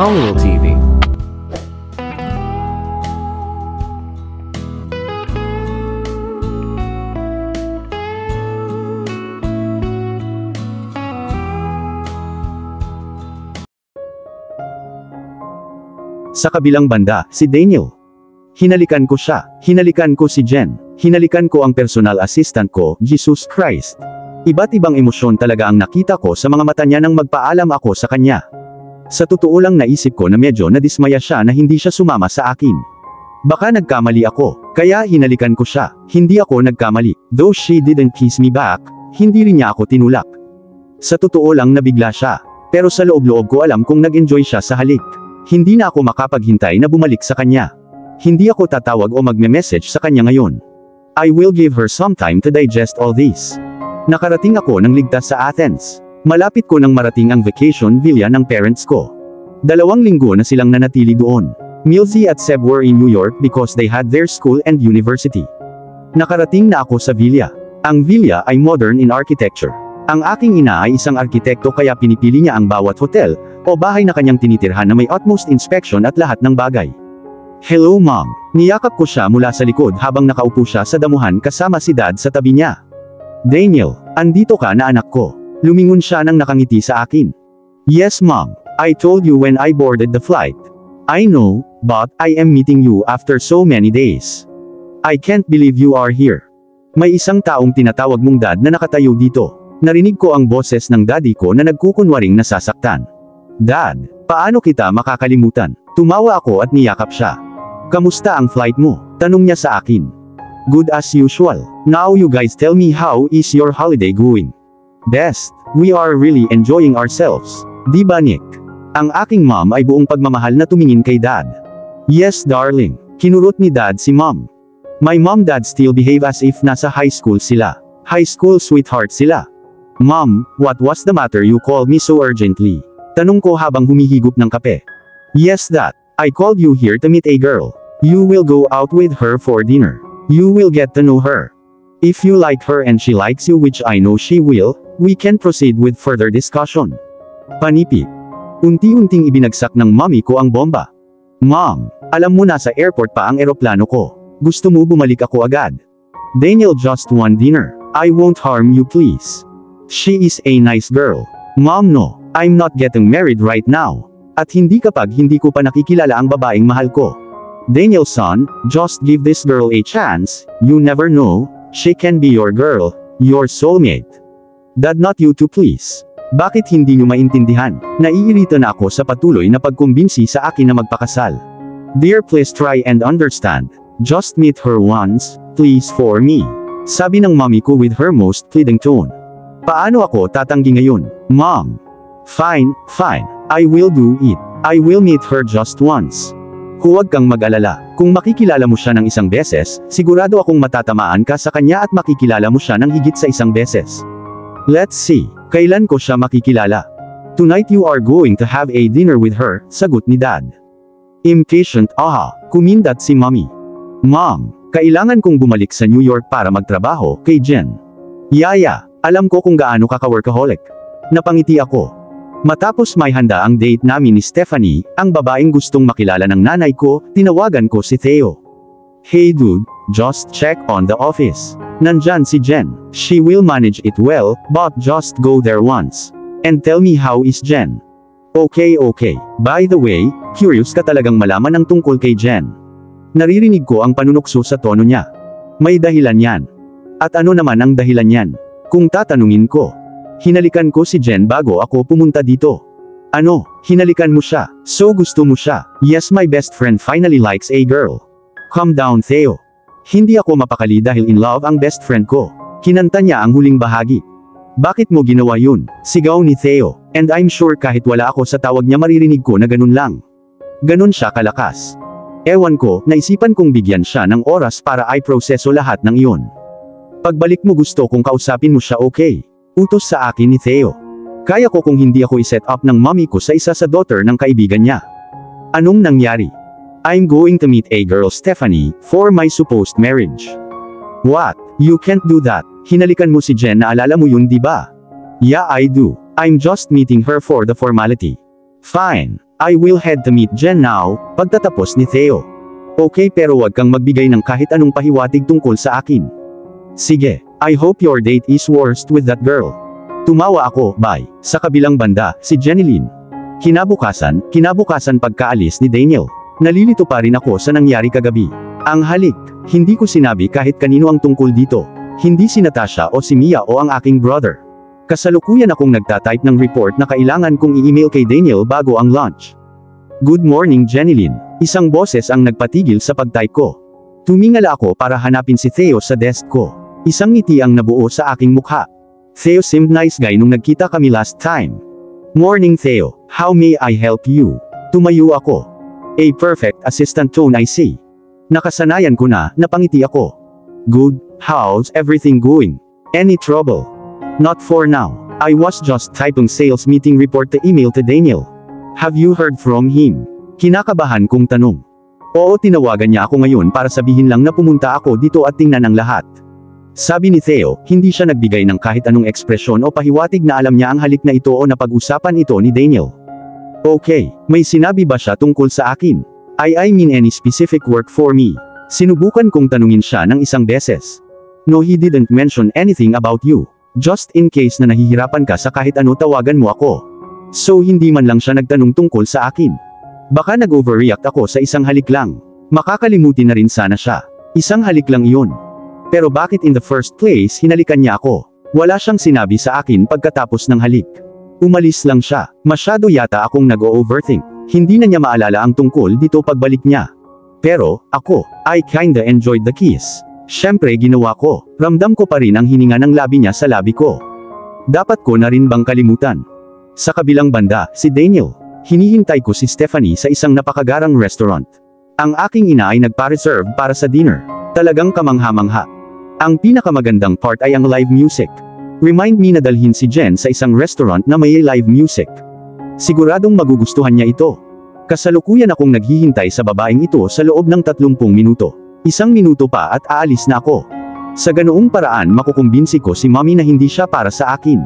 Hollywood TV. Sa kabilang banda, si Daniel. Hinalikan ko siya, hinalikan ko si Jen, hinalikan ko ang personal assistant ko, Jesus Christ. Iba't ibang emosyon talaga ang nakita ko sa mga mata niya nang magpaalam ako sa kanya. Sa totoo lang naisip ko na medyo nadismaya siya na hindi siya sumama sa akin. Baka nagkamali ako, kaya hinalikan ko siya, hindi ako nagkamali. Though she didn't kiss me back, hindi rin niya ako tinulak. Sa totoo lang nabigla siya, pero sa loob-loob ko alam kung nag-enjoy siya sa halik. Hindi na ako makapaghintay na bumalik sa kanya. Hindi ako tatawag o magme-message sa kanya ngayon. I will give her some time to digest all this. Nakarating ako ng ligtas sa Athens. Malapit ko nang marating ang vacation villa ng parents ko. 2 linggo na silang nanatili doon. Milsey at Seb were in New York because they had their school and university. Nakarating na ako sa villa. Ang villa ay modern in architecture. Ang aking ina ay isang arkitekto kaya pinipili niya ang bawat hotel o bahay na kanyang tinitirhan na may utmost inspection at lahat ng bagay. Hello mom. Niyakap ko siya mula sa likod habang nakaupo siya sa damuhan kasama si dad sa tabi niya. Daniel, andito ka na anak ko. Lumingon siya nang nakangiti sa akin. Yes mom, I told you when I boarded the flight. I know, but I am meeting you after so many days. I can't believe you are here. May isang taong tinatawag mong dad na nakatayo dito. Narinig ko ang boses ng daddy ko na nagkukunwaring nasasaktan. Dad, paano kita makakalimutan? Tumawa ako at niyakap siya. Kamusta ang flight mo? Tanong niya sa akin. Good as usual. Now you guys tell me how is your holiday going? Best. We are really enjoying ourselves. Di ba Nick? Ang aking mom ay buong pagmamahal na tumingin kay dad. Yes darling. Kinurot ni dad si mom. My mom dad still behave as if nasa high school sila. High school sweetheart sila. Mom, what was the matter you called me so urgently? Tanong ko habang humihigop ng kape. Yes that. I called you here to meet a girl. You will go out with her for dinner. You will get to know her. If you like her and she likes you, which I know she will, we can proceed with further discussion. Panipid. Unti-unting ibinagsak ng mommy ko ang bomba. Mom, alam mo na sa airport pa ang eroplano ko. Gusto mo bumalik ako agad? Daniel, just one dinner. I won't harm you please. She is a nice girl. Mom no, I'm not getting married right now. At hindi kapag hindi ko pa nakikilala ang babaeng mahal ko. Daniel son, just give this girl a chance, you never know, she can be your girl, your soulmate. Dad not you too please. Bakit hindi nyo maintindihan? Naiirita na ako sa patuloy na pagkumbinsi sa akin na magpakasal. Dear please try and understand. Just meet her once, please for me. Sabi ng mommy ko with her most pleading tone. Paano ako tatanggi ngayon, mom? Fine, fine. I will do it. I will meet her just once. Huwag kang mag-alala. Kung makikilala mo siya ng isang beses, sigurado akong matatamaan ka sa kanya at makikilala mo siya ng higit sa isang beses. Let's see. Kailan ko siya makikilala? Tonight you are going to have a dinner with her, sagot ni dad. Impatient, kumindat si mommy. Mom, kailangan kong bumalik sa New York para magtrabaho, kay Jen. Yaya, alam ko kung gaano ka ka-workaholic. Napangiti ako. Matapos may handa ang date namin ni Stephanie, ang babaeng gustong makilala ng nanay ko, tinawagan ko si Theo. Hey dude, just check on the office. Nandyan si Jen. She will manage it well, but just go there once. And tell me how is Jen. Okay. By the way, curious ka talagang malaman ang tungkol kay Jen. Naririnig ko ang panunukso sa tono niya. May dahilan yan. At ano naman ang dahilan yan? Kung tatanungin ko. Hinalikan ko si Jen bago ako pumunta dito. Ano, hinalikan mo siya? So gusto mo siya? Yes, my best friend finally likes a girl. Calm down Theo. Hindi ako mapakali dahil in love ang best friend ko. Kinanta niya ang huling bahagi. Bakit mo ginawa yun? Sigaw ni Theo. And I'm sure kahit wala ako sa tawag niya maririnig ko na ganun lang. Ganun siya kalakas. Ewan ko, naisipan kong bigyan siya ng oras para i-proseso lahat ng iyon. Pagbalik mo gusto kong kausapin mo siya okay? Utos sa akin ni Theo. Kaya ko kung hindi ako i-set up ng mommy ko sa isa sa daughter ng kaibigan niya. Anong nangyari? I'm going to meet a girl Stephanie, for my supposed marriage. What? You can't do that. Hinalikan mo si Jen na alala mo yun di ba? Yeah I do. I'm just meeting her for the formality. Fine. I will head to meet Jen now, pagtatapos ni Theo. Okay, pero wag kang magbigay ng kahit anong pahiwatig tungkol sa akin. Sige, I hope your date is worst with that girl. Tumawa ako, bye. Sa kabilang banda, si Jenilyn. Kinabukasan pagkaalis ni Daniel. Nalilito pa rin ako sa nangyari kagabi. Ang halik, hindi ko sinabi kahit kanino ang tungkol dito. Hindi si Natasha o si Mia o ang aking brother. Kasalukuyan akong nagtatype ng report na kailangan kong i-email kay Daniel bago ang lunch. Good morning Jenilyn. Isang boses ang nagpatigil sa pagtype ko. Tumingala ako para hanapin si Theo sa desk ko. Isang ngiti ang nabuo sa aking mukha. Theo seemed nice guy nung nagkita kami last time. Morning Theo, how may I help you? Tumayo ako. A perfect assistant tone I see. Nakasanayan ko na, napangiti ako. Good, how's everything going? Any trouble? Not for now. I was just typing sales meeting report to email to Daniel. Have you heard from him? Kinakabahan kong tanong. Oo, tinawagan niya ako ngayon para sabihin lang na pumunta ako dito at tingnan ang lahat. Sabi ni Theo, hindi siya nagbigay ng kahit anong ekspresyon o pahiwatig na alam niya ang halik na ito o napag-usapan ito ni Daniel. Okay, may sinabi ba siya tungkol sa akin? I mean any specific work for me? Sinubukan kong tanungin siya ng isang beses. No, he didn't mention anything about you. Just in case na nahihirapan ka sa kahit ano, tawagan mo ako. So hindi man lang siya nagtanong tungkol sa akin. Baka nag-overreact ako sa isang halik lang. Makakalimutin na rin sana siya. Isang halik lang iyon. Pero bakit in the first place hinalikan niya ako? Wala siyang sinabi sa akin pagkatapos ng halik. Umalis lang siya. Masyado yata akong nag-overthink. Hindi na niya maalala ang tungkol dito pagbalik niya. Pero, ako, I kinda enjoyed the kiss. Siyempre ginawa ko. Ramdam ko pa rin ang hininga ng labi niya sa labi ko. Dapat ko na rin bang kalimutan? Sa kabilang banda, si Daniel. Hinihintay ko si Stephanie sa isang napakagarang restaurant. Ang aking ina ay nagpa-reserve para sa dinner. Talagang kamangha-mangha. Ang pinakamagandang part ay ang live music. Remind me na dalhin si Jen sa isang restaurant na may live music. Siguradong magugustuhan niya ito. Kasalukuyan akong naghihintay sa babaeng ito sa loob ng 30 minuto. 1 minuto pa at aalis na ako. Sa ganoong paraan makukumbinsi ko si mommy na hindi siya para sa akin.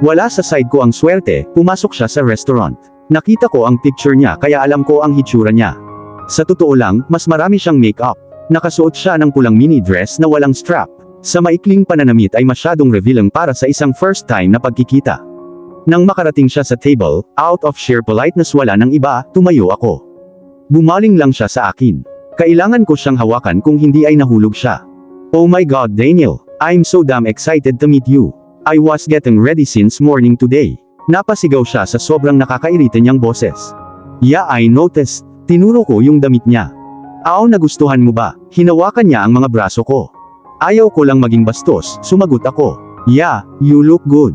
Wala sa side ko ang swerte, pumasok siya sa restaurant. Nakita ko ang picture niya kaya alam ko ang hitsura niya. Sa totoo lang, mas marami siyang make-up. Nakasuot siya ng pulang mini dress na walang strap. Sa maikling pananamit ay masyadong revealing para sa isang first time na pagkikita. Nang makarating siya sa table, out of sheer politeness wala ng iba, tumayo ako. Bumaling lang siya sa akin. Kailangan ko siyang hawakan kung hindi ay nahulog siya. Oh my God Daniel, I'm so damn excited to meet you. I was getting ready since morning today. Napasigaw siya sa sobrang nakakairita niyang boses. Yeah, I noticed. Tinuro ko yung damit niya. Aw, nagustuhan mo ba? Hinawakan niya ang mga braso ko. Ayaw ko lang maging bastos, sumagot ako. Yeah, you look good.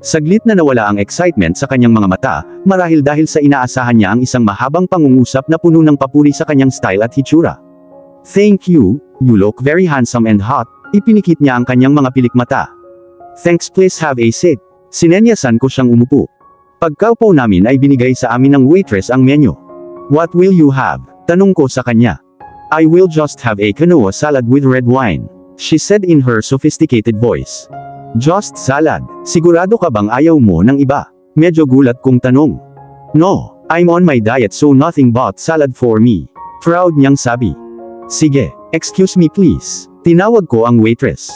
Saglit na nawala ang excitement sa kanyang mga mata, marahil dahil sa inaasahan niya ang isang mahabang pangungusap na puno ng papuri sa kanyang style at hitsura. Thank you, you look very handsome and hot. Ipinikit niya ang kanyang mga pilik mata. Thanks, please have a seat. Sinenyasan ko siyang umupo. Pagkaupo namin ay binigay sa amin ng waitress ang menu. What will you have? Tanong ko sa kanya. I will just have a quinoa salad with red wine, she said in her sophisticated voice. Just salad? Sigurado ka bang ayaw mo ng iba? Medyo gulat kong tanong. No, I'm on my diet so nothing but salad for me. Proud niyang sabi. Sige, excuse me please. Tinawag ko ang waitress.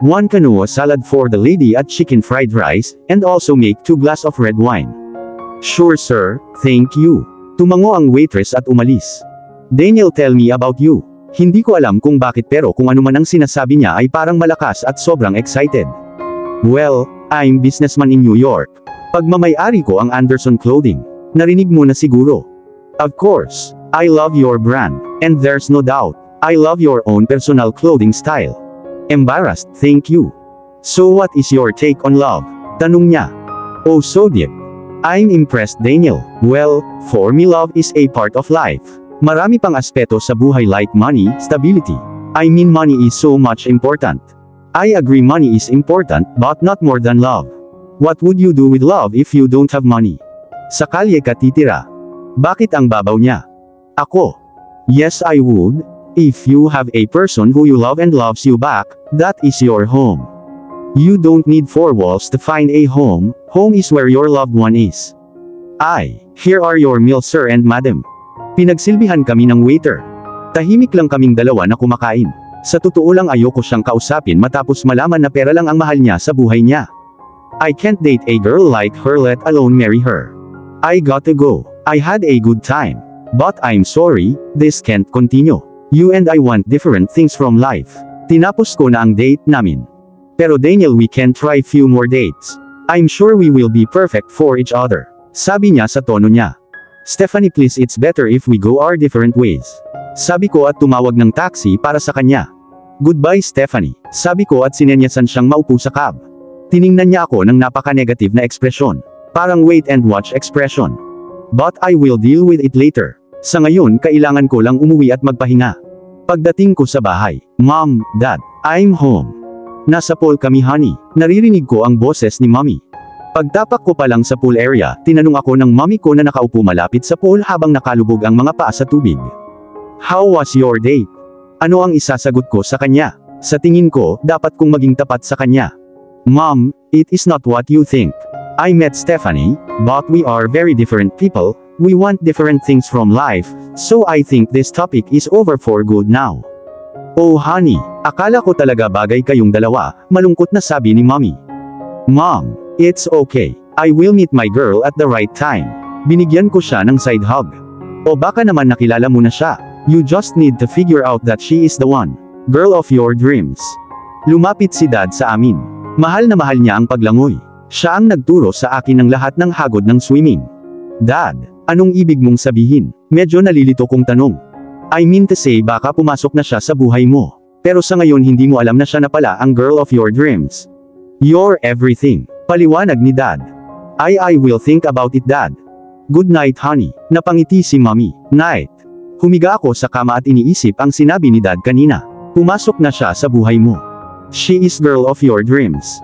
1 quinoa salad for the lady at chicken fried rice, and also make 2 glass of red wine. Sure sir, thank you. Tumango ang waitress at umalis. Daniel, tell me about you. Hindi ko alam kung bakit pero kung ano man ang sinasabi niya ay parang malakas at sobrang excited. Well, I'm businessman in New York. Pagmamay-ari ko ang Anderson Clothing. Narinig mo na siguro. Of course, I love your brand, and there's no doubt, I love your own personal clothing style. Embarrassed, thank you. So what is your take on love? Tanong niya. Oh so deep. I'm impressed Daniel. Well, for me love is a part of life. Marami pang aspeto sa buhay like money, stability. I mean money is so much important. I agree money is important, but not more than love. What would you do with love if you don't have money? Sa kalye ka titira. Bakit ang babaw niya? Ako. Yes I would. If you have a person who you love and loves you back, that is your home. You don't need 4 walls to find a home, home is where your loved one is. Here are your meals sir and madam. Pinagsilbihan kami ng waiter. Tahimik lang kaming dalawa na kumakain. Sa totoo lang ayoko siyang kausapin matapos malaman na pera lang ang mahal niya sa buhay niya. I can't date a girl like her, let alone marry her. I gotta go. I had a good time. But I'm sorry, this can't continue. You and I want different things from life. Tinapos ko na ang date namin. Pero Daniel, we can try few more dates. I'm sure we will be perfect for each other. Sabi niya sa tono niya. Stephanie, please, it's better if we go our different ways. Sabi ko at tumawag ng taxi para sa kanya. Goodbye Stephanie, sabi ko at sinenyasan siyang maupo sa cab. Tiningnan niya ako ng napaka-negative na ekspresyon. Parang wait and watch expression. But I will deal with it later. Sa ngayon kailangan ko lang umuwi at magpahinga. Pagdating ko sa bahay, Mom, Dad, I'm home. Nasa pool kami honey, naririnig ko ang boses ni Mommy. Pagtapak ko pa lang sa pool area, tinanong ako ng mommy ko na nakaupo malapit sa pool habang nakalubog ang mga paa sa tubig. How was your date? Ano ang isasagot ko sa kanya? Sa tingin ko, dapat kong maging tapat sa kanya. Mom, it is not what you think. I met Stephanie, but we are very different people, we want different things from life, so I think this topic is over for good now. Oh honey, akala ko talaga bagay kayong dalawa, malungkot na sabi ni mommy. Mom, it's okay. I will meet my girl at the right time. Binigyan ko siya ng side hug. O baka naman nakilala mo na siya. You just need to figure out that she is the one. Girl of your dreams. Lumapit si Dad sa amin. Mahal na mahal niya ang paglangoy. Siya ang nagturo sa akin ng lahat ng hagod ng swimming. Dad, anong ibig mong sabihin? Medyo nalilito kong tanong. I mean to say baka pumasok na siya sa buhay mo. Pero sa ngayon hindi mo alam na siya na pala ang girl of your dreams. You're everything. Paliwanag ni Dad. I will think about it Dad. Good night honey. Napangiti si Mommy. Night. Humiga ako sa kama at iniisip ang sinabi ni Dad kanina. Pumasok na siya sa buhay mo. She is girl of your dreams.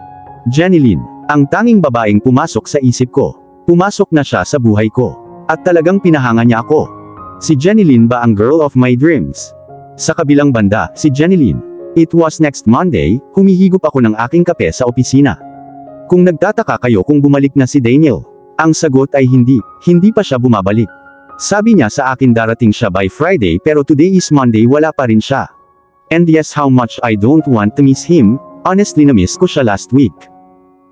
Jenilyn, ang tanging babaeng pumasok sa isip ko. Pumasok na siya sa buhay ko. At talagang pinahanga niya ako. Si Jenilyn ba ang girl of my dreams? Sa kabilang banda, si Jenilyn. It was next Monday, humihigop ako ng aking kape sa opisina. Kung nagtataka kayo kung bumalik na si Daniel, ang sagot ay hindi, hindi pa siya bumabalik. Sabi niya sa akin darating siya by Friday pero today is Monday wala pa rin siya. And yes, how much I don't want to miss him, honestly na-miss ko siya last week.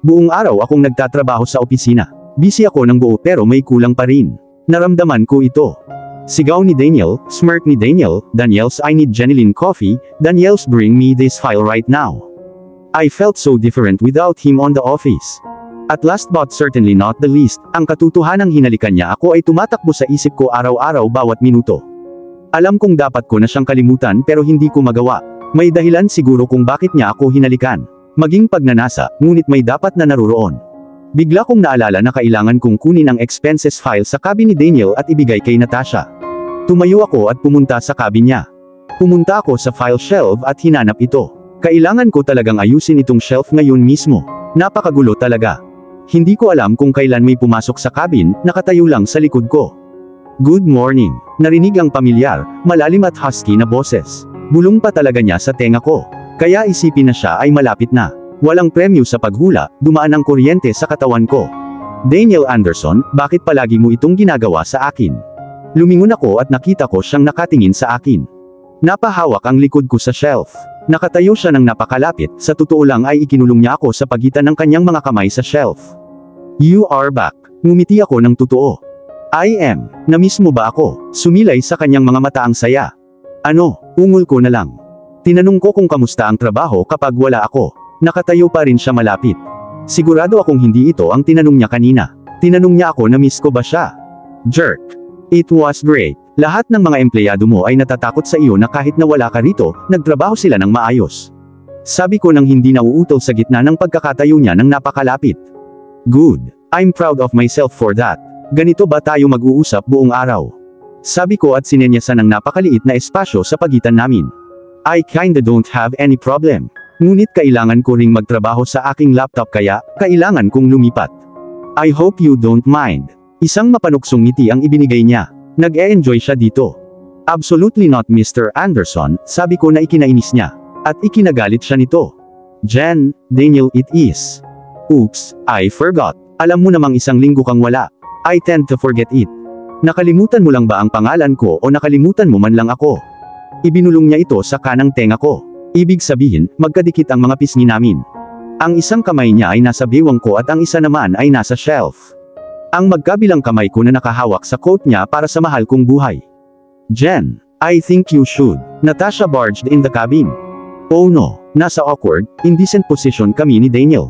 Buong araw akong nagtatrabaho sa opisina. Busy ako ng buo pero may kulang pa rin. Naramdaman ko ito. Sigaw ni Daniel, smirk ni Daniel, Daniels I need Jenilyn coffee, Daniels bring me this file right now. I felt so different without him on the office. At last but certainly not the least, ang katotohanang hinalikan niya ako ay tumatakbo sa isip ko araw-araw bawat minuto. Alam kong dapat ko na siyang kalimutan pero hindi ko magawa. May dahilan siguro kung bakit niya ako hinalikan. Maging pagnanasa, ngunit may dapat na naruroon. Bigla kong naalala na kailangan kong kunin ang expenses file sa cabin ni Daniel at ibigay kay Natasha. Tumayo ako at pumunta sa cabin niya. Pumunta ako sa file shelf at hinanap ito. Kailangan ko talagang ayusin itong shelf ngayon mismo. Napakagulo talaga. Hindi ko alam kung kailan may pumasok sa cabin, nakatayo lang sa likod ko. Good morning. Narinig ang pamilyar, malalim at husky na boses. Bulong pa talaga niya sa tenga ko. Kaya isipin na siya ay malapit na. Walang premyo sa paghula, dumaan ang kuryente sa katawan ko. Daniel Anderson, bakit palagi mo itong ginagawa sa akin? Lumingon ako at nakita ko siyang nakatingin sa akin. Napahawak ang likod ko sa shelf. Nakatayo siya ng napakalapit, sa totoo lang ay ikinulong niya ako sa pagitan ng kanyang mga kamay sa shelf. You are back. Ngumiti ako ng totoo. I am. Namiss mo ba ako? Sumilay sa kanyang mga mata ang saya. Ano? Ungol ko na lang. Tinanong ko kung kamusta ang trabaho kapag wala ako. Nakatayo pa rin siya malapit. Sigurado akong hindi ito ang tinanong niya kanina. Tinanong niya ako na miss ko ba siya. Jerk. It was great. Lahat ng mga empleyado mo ay natatakot sa iyo na kahit na wala ka rito, nagtrabaho sila ng maayos. Sabi ko nang hindi nauutol sa gitna ng pagkakatayo niya ng napakalapit. Good. I'm proud of myself for that. Ganito ba tayo mag-uusap buong araw? Sabi ko at sinenyasan ng napakaliit na espasyo sa pagitan namin. I kinda don't have any problem. Ngunit kailangan ko ring magtrabaho sa aking laptop kaya, kailangan kong lumipat. I hope you don't mind. Isang mapanuksong ngiti ang ibinigay niya. Nag-e-enjoy siya dito. Absolutely not Mr. Anderson, sabi ko na ikinainis niya. At ikinagalit siya nito. Jen, Daniel it is. Oops, I forgot. Alam mo namang isang linggo kang wala. I tend to forget it. Nakalimutan mo lang ba ang pangalan ko o nakalimutan mo man lang ako? Ibinulong niya ito sa kanang tenga ko. Ibig sabihin, magkadikit ang mga pisngi namin. Ang isang kamay niya ay nasa bewang ko at ang isa naman ay nasa shelf. Ang magkabilang kamay ko na nakahawak sa coat niya para sa mahal kong buhay. Jen, I think you should. Natasha barged in the cabin. Oh no, nasa awkward, indecent position kami ni Daniel.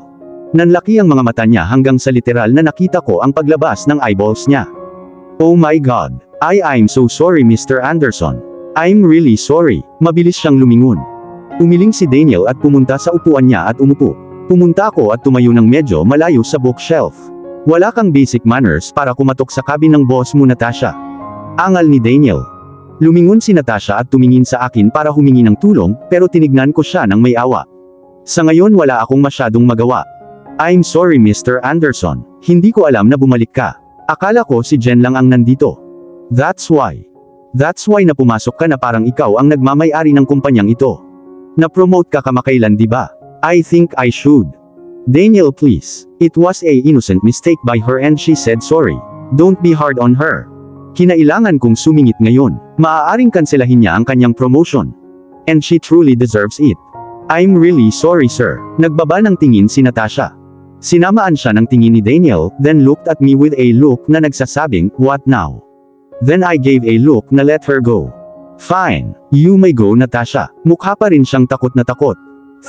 Nanlaki ang mga mata niya hanggang sa literal na nakita ko ang paglabas ng eyeballs niya. Oh my God, I'm so sorry Mr. Anderson. I'm really sorry. Mabilis siyang lumingon. Umiling si Daniel at pumunta sa upuan niya at umupo. Pumunta ako at tumayo ng medyo malayo sa bookshelf. Wala kang basic manners para kumatok sa cabin ng boss mo Natasha. Angal ni Daniel. Lumingon si Natasha at tumingin sa akin para humingi ng tulong, pero tinignan ko siya ng may awa. Sa ngayon wala akong masyadong magawa. I'm sorry Mr. Anderson. Hindi ko alam na bumalik ka. Akala ko si Jen lang ang nandito. That's why na pumasok ka na parang ikaw ang nagmamay-ari ng kumpanyang ito. Na-promote ka kamakailan di ba? I think I should. Daniel please. It was a innocent mistake by her and she said sorry. Don't be hard on her. Kinailangan kong sumingit ngayon. Maaaring kanselahin niya ang kanyang promotion. And she truly deserves it. I'm really sorry sir. Nagbaba ng tingin si Natasha. Sinamaan siya ng tingin ni Daniel, then looked at me with a look na nagsasabing, what now? Then I gave a look na let her go. Fine, you may go Natasha. Mukha pa rin siyang takot na takot.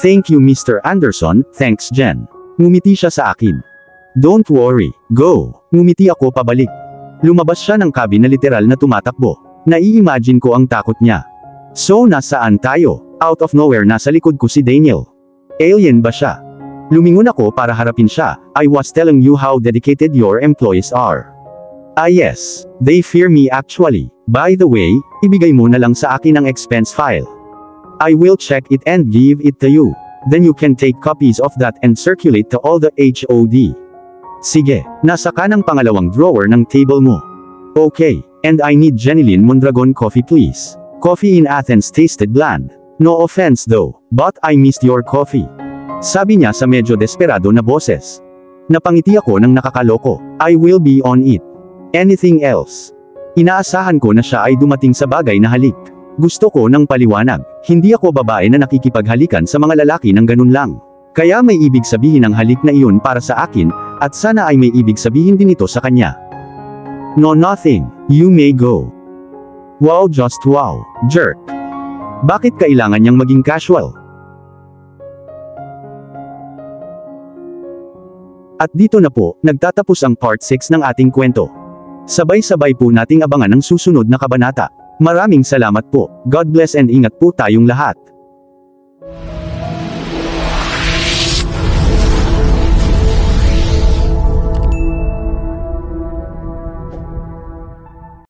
Thank you Mr. Anderson, thanks Jen. Ngumiti siya sa akin. Don't worry, go. Ngumiti ako pabalik. Lumabas siya ng cabin na literal na tumatakbo. Nai-imagine ko ang takot niya. So nasaan tayo? Out of nowhere nasa likod ko si Daniel. Alien ba siya? Lumingon ako para harapin siya. I was telling you how dedicated your employees are. Ah yes, they fear me actually. By the way, ibigay mo na lang sa akin ang expense file. I will check it and give it to you. Then you can take copies of that and circulate to all the HOD. Sige, nasa kanang pangalawang drawer ng table mo. Okay, and I need Jenilyn Mondragon coffee please. Coffee in Athens tasted bland. No offense though, but I missed your coffee. Sabi niya sa medyo desperado na boses. Napangiti ako ng nakakaloko. I will be on it. Anything else? Inaasahan ko na siya ay dumating sa bagay na halik. Gusto ko ng paliwanag. Hindi ako babae na nakikipaghalikan sa mga lalaki ng ganun lang. Kaya may ibig sabihin ang halik na iyon para sa akin, at sana ay may ibig sabihin din ito sa kanya. No nothing. You may go. Wow just wow. Jerk. Bakit kailangan niyang maging casual? At dito na po, nagtatapos ang part 6 ng ating kwento. Sabay-sabay po nating abangan ang susunod na kabanata. Maraming salamat po. God bless and ingat po tayong lahat.